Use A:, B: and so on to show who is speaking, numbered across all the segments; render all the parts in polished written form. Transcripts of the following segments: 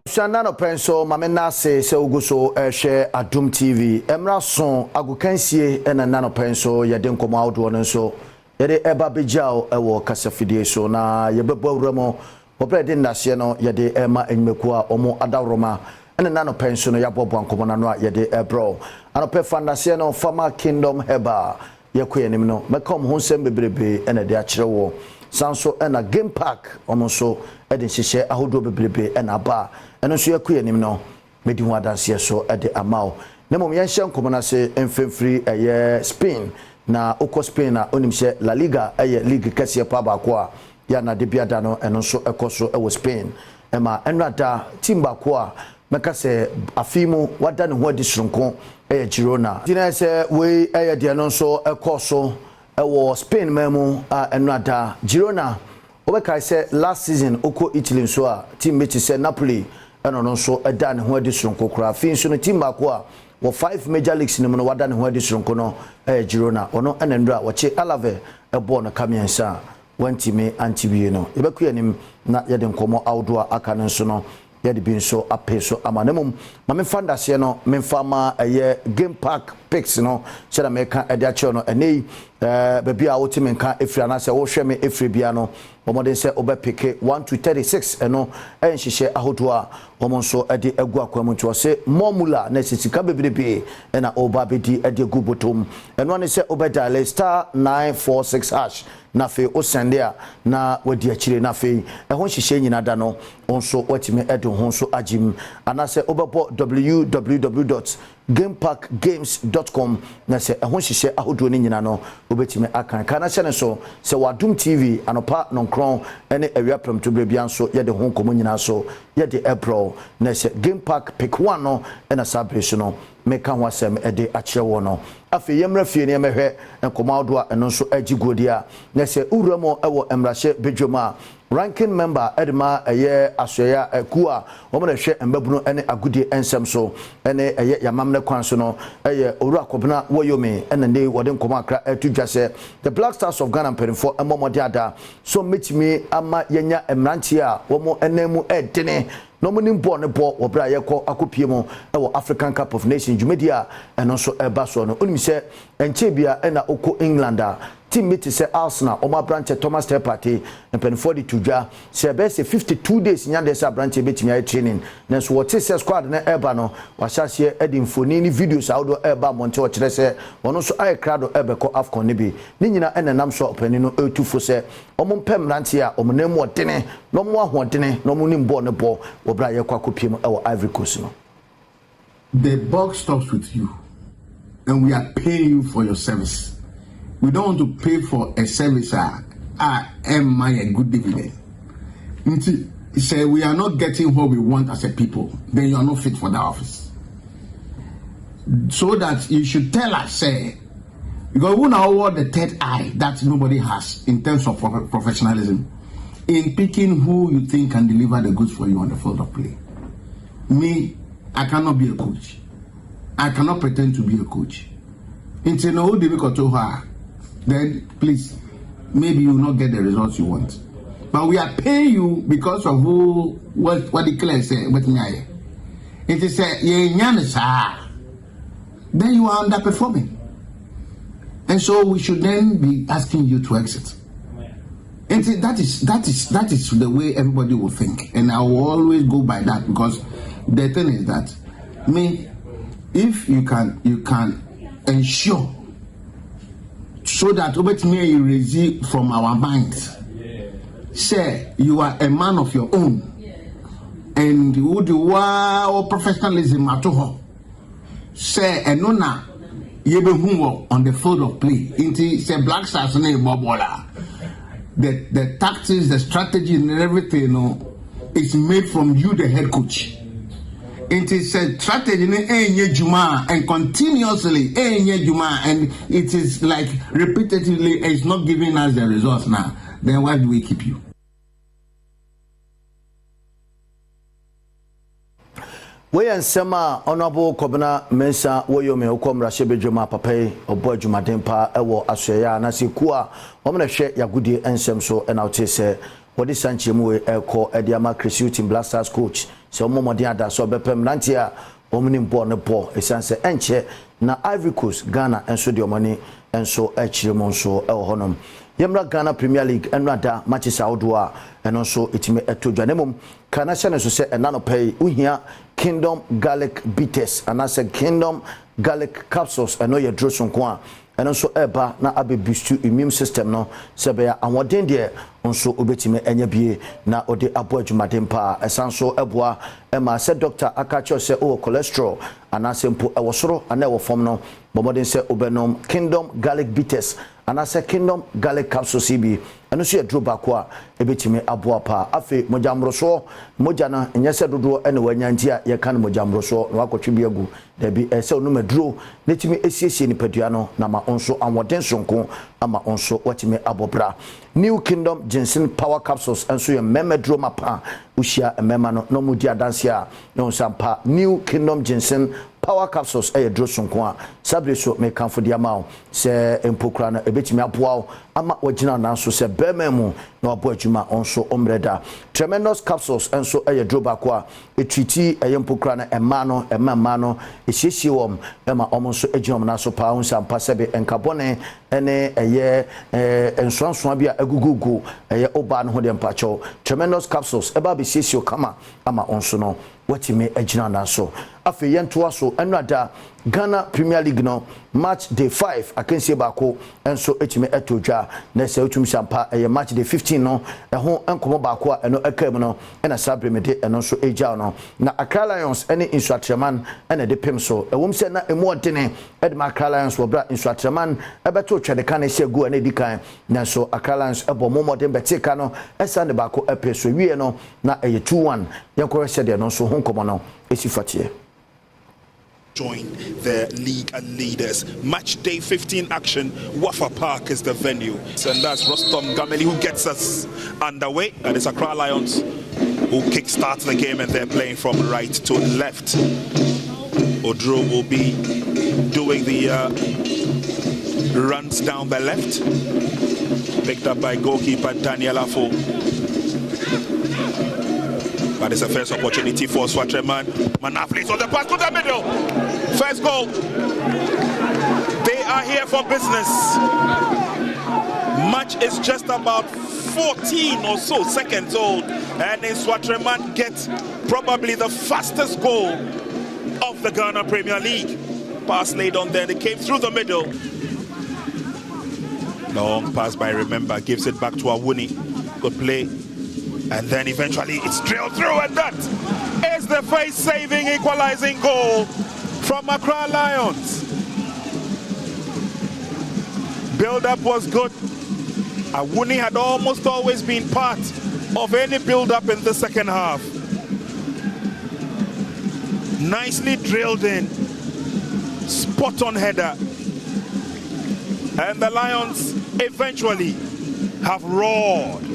A: Shana no penso mamena se uguso share Adom TV emra son agukansie ena nano penso yede nkomo awdo no so yede eba bejao ewo kasafidie so na yebebo awramo obrede ndase no yede ema enmeku a omo adawroma ena nano penso no yabobo nkomo na no yede ebro anope fandase no Farmer Kingdom Heba yekoyenim no mekom ho nsem bebrebe ena de akyerewo sanso ena game park omonso ede hihye ahodo bebrebe ena ba eno so yakuyenim no medi ho adanse so ede amao na mom yenhye nkomo na se emfemfiri eye Spain na oko Spain na onimhye La Liga eye league kase pa ba ko a ya na de biada no eno so ekoso ewo Spain ema enrada team ba ko a meka se afimu wada ne ho adi sronko eye Girona dina se we eye de no so ekoso ewo Spain memu a enrada Girona obeka se last season oko Italy so a team mechi se Napoli eno no so eda ne ho adi sronko kura fin so no team ba ko a wo 5 major leagues ni mo no wada ne ho adi sronko no Girona ono enendra wache Alave ebo no kamiensa wantimi antiwie no yebekuyanim na yede nkomo awdo aka no so no yede bi nso apeso amanemum ma me fandase no me fama game park picks no sheda me ka ede ache no enei baby a wotimi nka efri anase wo hwe me efri bia no omode se obepeke 1 to 36 eno enhihye ahodo a omonso ede agu akwamu nti ose momula na sisika bebrebe ena oba bedi ede gu botom eno ne se obedale star 946 hash na fe o sende a na wadi akire na fe ehon hihye nyina da no onso watime ede ho so agim anase obebo www.gameparkgames.com na se ehon hihye ahodo ni nyina no obetime akan kana se ne so se Adom TV anopa nonkron ene awia pram to bia nso yede ho nkomo nyina so yede ebro na se game park pick 1 no ena sabre no meka ho asem ede akyewo no afi yemra fie ne mehwe nkomo awdo a eno nso agigodia na se uramo ewo emrahye bedwoma ranking member edma eye asoya ekua omna hwe embabuno ene agudie ensem so ene eye yamamne kwan so no eye oru akobna woyomi ene ne wode nkomo akra atudwase the Black Stars of Ghana mperinfo emomode ada so metimi ama yenya emrantie a womo enemu edene no mo nimbo ne bo obra yekọ akopie mu ewo African Cup of Nations Jumedia eno so eba so no onimi se enche bia ena oko Englanda team meet se Arsenal o ma branch Thomas Tell Party pen 42 dwa se be se 52 days nyande se branch betimi ay training na so what se squad na eba no wa hyase edi mfoni ni videos awdo eba monte o kire se ono so ay crowd ebeko Afcon ne bi ni nyina enenam so opani no etufo se omo mpem ranche a omo nemu odene no mo ahodene no mo nimbo ne bo obra ye kwa kopiem ewo Ivory Coast no.
B: The buck stops with you and we are paying you for your service. We don't want to pay for a service a good dividend. Say we are not getting what we want as a people, then you are not fit for the office. So that you should tell us, say, because we now award the third eye that nobody has in terms of professionalism in picking who you think can deliver the goods for you on the field of play. Me, I cannot be a coach. I cannot pretend to be a coach. Until no then please, maybe you will not get the results you want. But we are paying you because of what the class say. It is then you are underperforming. And so we should then be asking you to exit. And that is the way everybody will think. And I will always go by that because the thing is that if you can ensure so that you erase from our minds. Say you are a man of your own, and who do professionalism at all. Say enona yebe on the field of play. Into say Black Stars name bobola. The tactics, the strategy, and everything, you know, is made from you, the head coach. It is a strategy and continuously and it is like repetitively it's not giving us the results now. Then why do we keep you?
A: We and Sema Honorable Kobna Mensa Woyomi Okomra Shebejuma Pape Obo Jumadempa Ewo Asweya Nasikua Omna She Yagudi Ensem so and out say what is Sanchemu Eko Ediama Chris Black Stars coach se omomodi ada so bepem nantia omni mbo ne bo esanse enche na Ivory Coast Ghana enso de omani enso echiremo nso e honom yemra Ghana Premier League enrada matches awdoa eno nso etime etodwanemum kana chane so se enano pay uhia Kingdom Garlic Bitters anase Kingdom Garlic Capsules eno ye drosonko a eno nso eba na abebustu immune system no sebe ya anwoden de nso obetime enya bie na ode abo adwumaden pa esanso eboa ema se doctor akacho se o cholesterol anase mpo ewosoro ana ewofom no bomoden se obenom Kingdom Garlic Bitters anase Kingdom Garlic Capsules CB eno so ye dro bako a ebetime aboa pa afi mojamroso moja na nyese dodo ene wanyanti a ye kan mojamroso na wakotwe biagu da bi se onu maduro netime esiesie ni padua no na ma onso anwoden sonko ama onso watime abobra New Kingdom Ginseng Power Capsules enso ye memedro mapa ushia emema no mudi adansia no sampa New Kingdom Ginseng Power Capsules dro sonko a sabre so me kanfo dia ma se empokra na ebetimi aboa ama wagina na so se bememu na abo adwuma onso omreda Tremendous Capsules enso dro bako a etwiti empokra na emma no ehiesie wom ema omonso aginom na so pa unsampa sebe enkabone ene ensonso bia agugugu oba no ho de mpacho Tremendous Capsules eba be sesio kama ama onso no watime agina na so afi yentoa so enrada Ghana Premier League no match day 5 akensie bako enso etime etodwa na se utum sampa match day 15 no ho enkomo bako a eno akam no ena sabremede eno so eja no na Accra Lions ene Insuatreman ene de pem so ewom se na emu odene edma Accra Lions wo bra Insuatreman ebeto twede kan se gu ene dikan na so Accra Lions ebo momodem beteka no esa ne bako epeso wie no na 2-1 yankore se de no so ho nkomo no esifatie
C: join the league and leaders. Match day 15 action. Wafa Park is the venue. And that's Rostom Gameli who gets us underway. And it's Accra Lions who kickstarts the game, and they're playing from right to left. Odro will be doing the runs down the left. Picked up by goalkeeper Daniel Afo. But it's a first opportunity for Swatreman. Manaflis on the pass to the middle. First goal. They are here for business. Match is just about 14 or so seconds old. And then Swatreman gets probably the fastest goal of the Ghana Premier League. Pass laid on there. They came through the middle. Long pass by Remember. Gives it back to Awuni. Good play. And then eventually it's drilled through, and that is the face-saving equalizing goal from Accra Lions. Build-up was good. Awuni had almost always been part of any build-up in the second half. Nicely drilled in, spot-on header. And the Lions eventually have roared.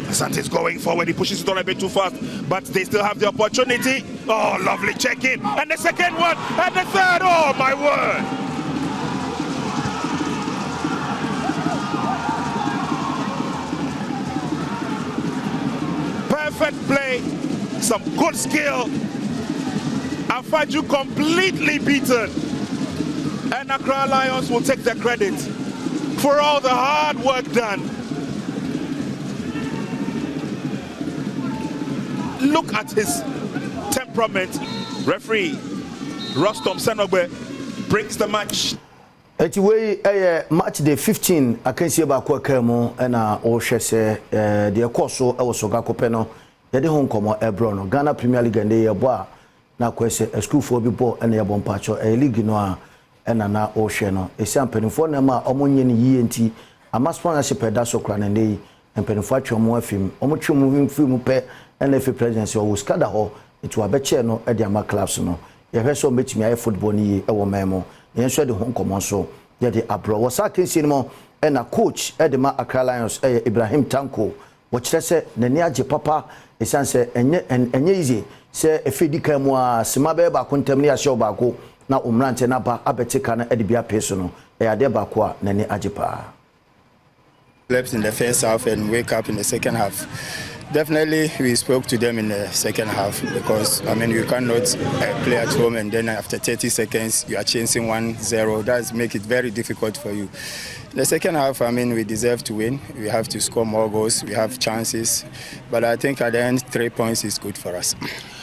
C: Santis going forward, he pushes it on a bit too fast, but they still have the opportunity. Oh, lovely check-in, and the second one, and the third, oh my word! Perfect play, some good skill. Afaju completely beaten, and Accra Lions will take the credit for all the hard work done. Look at his temperament. Referee Rostom Senogbe breaks the match.
A: Etiwe match day 15 akansie ba kwa kamo na o hwese de ekoso e woso gakope no ye de ho nkomo ebro no Ghana Premier League nde ye bo a na kwese school for bi bo na ye bo mpacho league no a na o hwe no esi ampanifo na ma omonye ni yie nti ama sponsorship da so kra na ndey ampanifo atwom afim omotwom film pe NFA presidency o skada ho etu abeche no e de ama clubs no ye hwe so metimi aye football ni e wo memo yen so de ho nkomo so ye de abro wo sa kensi no e na coach e de ma Accra Lions e Ibrahim Tanko wo kire se nani age papa esanse enye easy se efedi kan mu a sima be ba kontam ni ahye ba ko na umrante na ba abetika na e de bia peso no e ade ba ko a nani age pa.
D: Slept in the first half and wake up in the second half. Definitely, we spoke to them in the second half because, I mean, you cannot play at home and then after 30 seconds you are chasing 1-0. That makes it very difficult for you. The second half, I mean, we deserve to win. We have to score more goals. We have chances. But I think at the end, 3 points is good for us.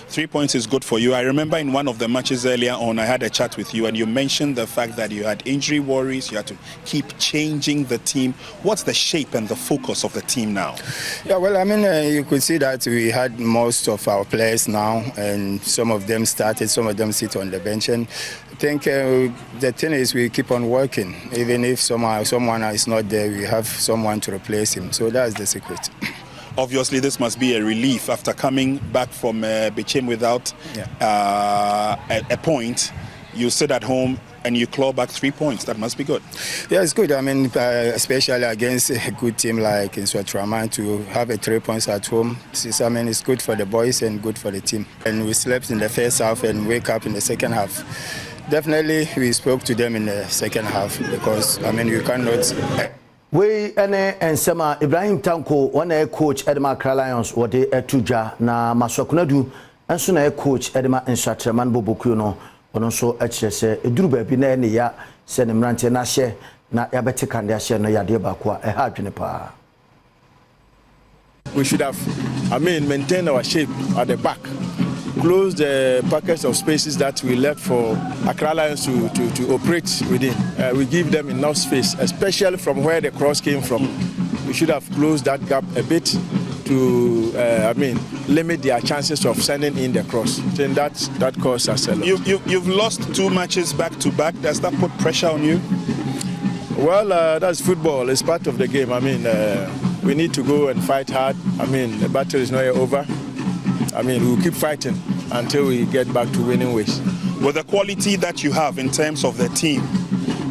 C: 3 points is good for you. I remember in one of the matches earlier on, I had a chat with you and you mentioned the fact that you had injury worries, you had to keep changing the team. What's the shape and the focus of the team now?
D: Yeah, well, I mean, you could see that we had most of our players now, and some of them started, some of them sit on the bench. And I think the thing is we keep on working. Even if someone is not there, we have someone to replace him. So that's the secret.
C: Obviously, this must be a relief after coming back from Bechem without a point. You sit at home and you claw back 3 points. That must be good.
D: Yeah, it's good. I mean, especially against a good team like Inswatraman, to have 3 points at home. I mean, it's good for the boys and good for the team. And we slept in the first half and wake up in the second half. Definitely, we spoke to them in the second half because, I mean, you cannot...
A: We and Sema Ibrahim Tanko, one coach Adom Accra Lions, or the Etuja, na Masokunadu, and soon a coach Edema and Shatraman Bobokuno, or also HSA, a Druba Binania, send him Rante Nashe, na Yabete Kandasha, no Yadebaqua, a hard pa.
E: We should have, maintained our shape at the back. Close the pockets of spaces that we left for Accra Lions to operate within. We give them enough space, especially from where the cross came from. We should have closed that gap a bit to, limit their chances of sending in the cross. Then that caused us a lot.
C: You've lost 2 matches back to back. Does that put pressure on you?
E: Well, that's football. It's part of the game. We need to go and fight hard. The battle is not yet over. We'll keep fighting until we get back to winning ways.
C: With the quality that you have in terms of the team,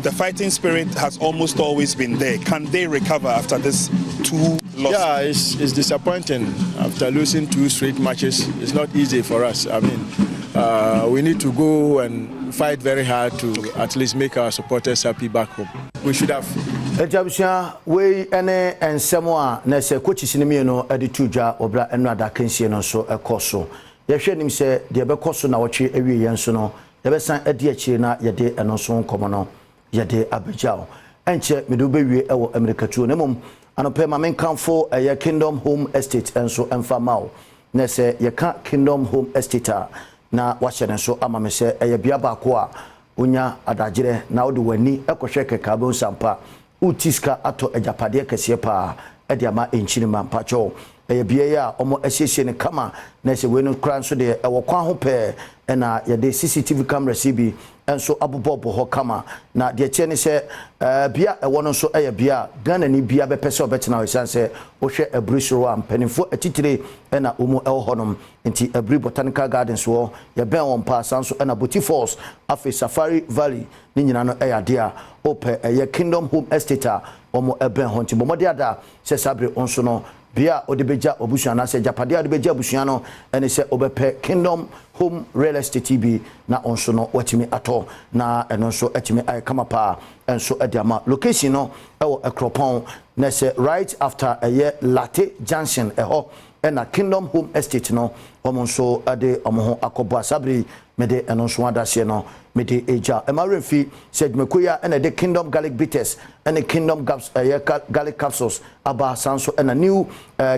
C: the fighting spirit has almost always been there. Can they recover after this 2 losses?
E: Yeah, it's disappointing after losing 2 straight matches. It's not easy for us. We need to go and fight very hard to at least make our supporters happy back home. We should have.
A: Ejabusha we ene ensemo a na se coach sinimi no ade tuja obra enu ada kansie no so ekoso ye hwe nim se de be koso na woche ewie yenso no ye be san ade akire na ye de eno so nkomo no ye de abejao enche medu be wie ewo America tuo ne mom anope ma menkanfo ye Kingdom Home Estate enso emfa mawo na se ye ka Kingdom Home Estate na wahye ne so ama me se ye bia ba ko a onya adagire na wode wani ekohwe keka be sampa utiska ato ejapade kese pa ede ama enchirima mpacho bia ya omo ahyehye ne kama na se we no kran so de ewo kwa ho pe na ye de CCTV camera CB enso abobobo ho kama na de che ne se bia ewo no so bia Ghana ni bia be pese obetena we sanse wo hwe abrisoro ampanifo atitire na omo ewo honom nti abri botanical gardens wo ye ben won pa sanso na Boti Falls afi Safari Valley ni nyina no de a ope ye Kingdom Home Estate omo ben ho nti bomode ada se sabre onso no bia odebeja obusuana se japade odebeja obusuano ene se obepe Kingdom Home Real Estate TV na onso no watimi ato na eno so atimi ay kama pa enso ediama location no ewo Ekropon na se right after a Latte Junction eho na Kingdom Home Estate no omonso ade omo akobo asabri mede eno so adase no mede eja emarefi said mekoya na de Kingdom Garlic Bitters and the Kingdom Garlic Capsules aba sanso and a new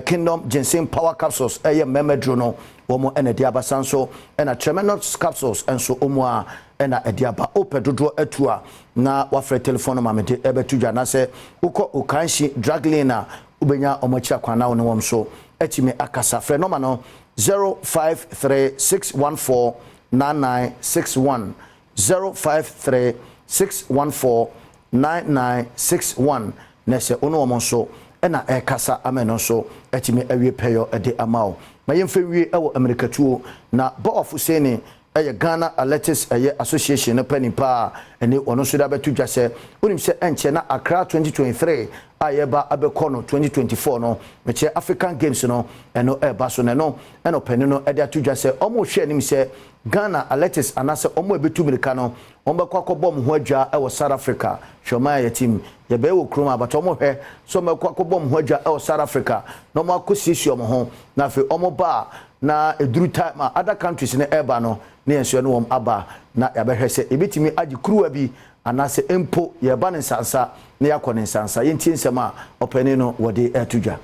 A: Kingdom Ginseng Power Capsules memedro no womo and the aba sanso and a tremendous capsules and so omo and a diaba opedodo atua na wafre telephone ma mede ebetuja na se uko ukanshi drug lane ubenya omochia kwana no wom so etime akasa fre no ma no 0536149961 0536149961 nese ono omonso ena ekasa ameno so etime awie peyo ede amao mayemfe wie ewo America tuo na bo of seni Ghana Athletics Association ne panipa ene ono so da betu dwa se onim se enche na Accra 2023 ayeba abekono 2024 no meche African Games no eno eba so ne no eno pani no ede atu dwa se omo hwe anim se Ghana Athletics anase omo ebetu mirika no ombe kwakobom ho adwa e wo South Africa hwoma ya team ye be wo krom abato omo hwe so me kwakobom ho adwa e wo South Africa no mo akosisi omo ho na fe omo ba na eduru time other countries ne eba no ne enso no aba na ya behwe se ebetimi agi kruwa bi anase empo ye ba ne nsansa ne yakọ ne nsansa yentie nsem a opani no wode atudwa.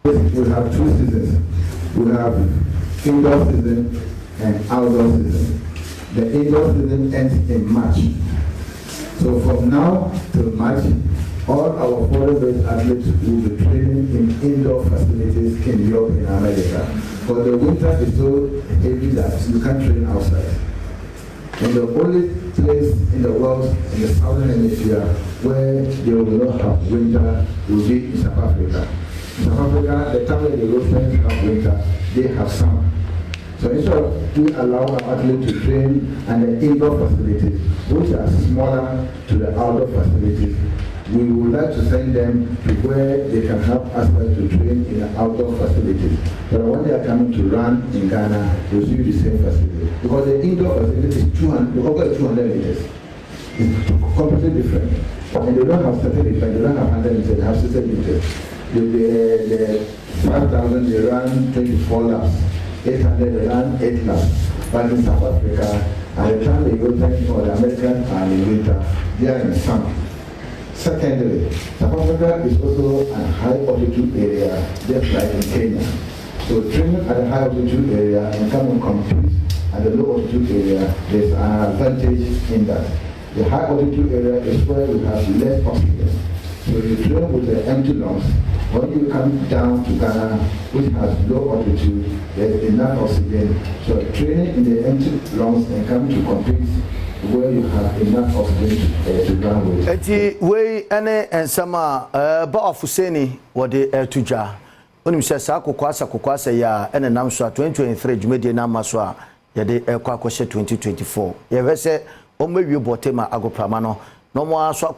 F: We have 2 seasons. We have indoor season and outdoor season. The indoor season ends in March. So from now till March, all our foreign-based athletes will be training in indoor facilities in Europe and America. But the winter is so heavy that you can't train outside. And the only place in the world, in the southern hemisphere, where they will not have winter will be in South Africa. In South Africa, the time when the Europeans have winter, they have summer. So instead of we allow our athletes to train in the indoor facilities, which are smaller to the outdoor facilities, we would like to send them to where they can have access to train in the outdoor facilities. But when they are coming to run in Ghana, they will use the same facility. Because the indoor facility is 200 meters. It's completely different. And they don't have certain effect, they don't have 100 meters, they have 60 meters. The 5,000, they run 24 laps. 800, they run 8 laps. But in South Africa, at the time the Europeans or the Americans are in winter, they are in summer. Secondly, South Africa is also a high altitude area, just like in Kenya. So training at a high altitude area and come and compete at the low altitude area, there's an advantage in that. The high altitude area is where we have less oxygen. So you train with the empty lungs. When you come down to Ghana, which has low altitude, there's enough oxygen. So training in the empty lungs and come to compete where you have enough oxygen to run with.
A: Eti we ene ensama ba ofuseni wode tujwa. Onim se sa kokwasa ya ene namso 2023 jumedie na maso a yede ekwa akose 2024. Ye wese ommewie botema agoprama no no mo aso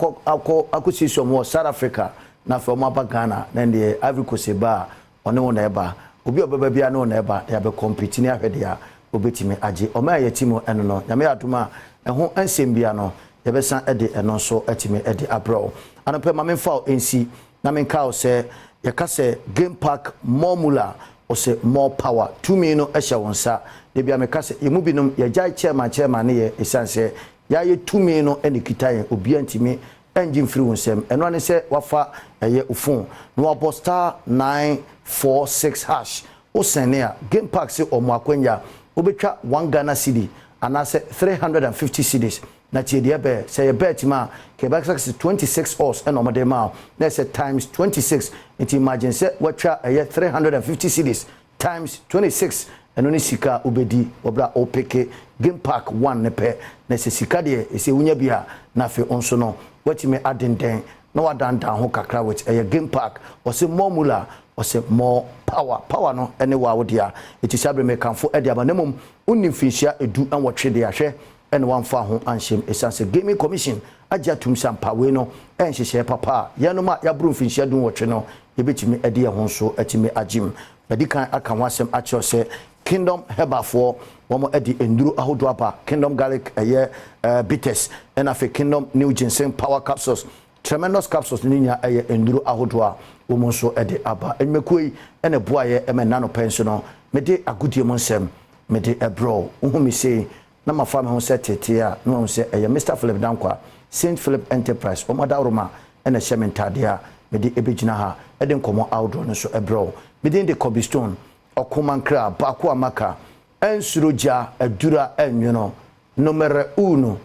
A: akosisi omo South Africa na fe omo aba Ghana na ndie Ivory Coast ba one wona eba obi obeba bia na wona eba ya be compete ni ahwede a obetimi age omo ayetimo eno no nyame aduma eho ansem bia no yebesa ede eno so atimi ede abro anope mamemfa ensi na menka o se yekase game park formula o se more power tumi no ehye wonsa de bia mekase yemu binom yegya chairman ne ye esanse ya ye tumi no ene kitaye obi antimi engine free wonsem eno ne se wafa eye ufun no wabo star 946 hash o sene a game park se omo akwanya obetwa 1 Ghana cedi anase 350 cedis na tiede be say bet ma ke back 26 hours and omode ma na say times 26 it imagine say watcha 350 cedis times 26 eno ni sika obedi obra opeke game park 1 ne pe na say sika de e say wunya bia na fe onso no watime adenden na wadandan ho kakra with game park o say formula o say more power no ene wa wodia eti sabre me kanfo ede abanemum unnim finhia edu an wotwe de ahwe ene wamfa ho anhyem esanse gaming commission agya tum sampa we no enhyehye papa yanoma yabru finhia dun wotwe no yebetimi ede ye ho so atimi agim medikan aka ho asem acho se Kingdom Hebafo womo edi enduru ahodo aba Kingdom Garlic bitters and afi Kingdom New Ginseng Power Capsules tremendous capsules ninya enduru ahodo a womo so edi aba enmekoi ene boaye emena no pension mede agudie mo nsem mede ebro uhumi sei na mafa me ho setete a no ho se Mr Philip Dankwa Saint Philip Enterprise omoda roma ene shementade a mede ebegina ha ede nkomo outdoor no so ebro mede de cobblestone okumankra bako amaka ensuroja adura enwono numero 1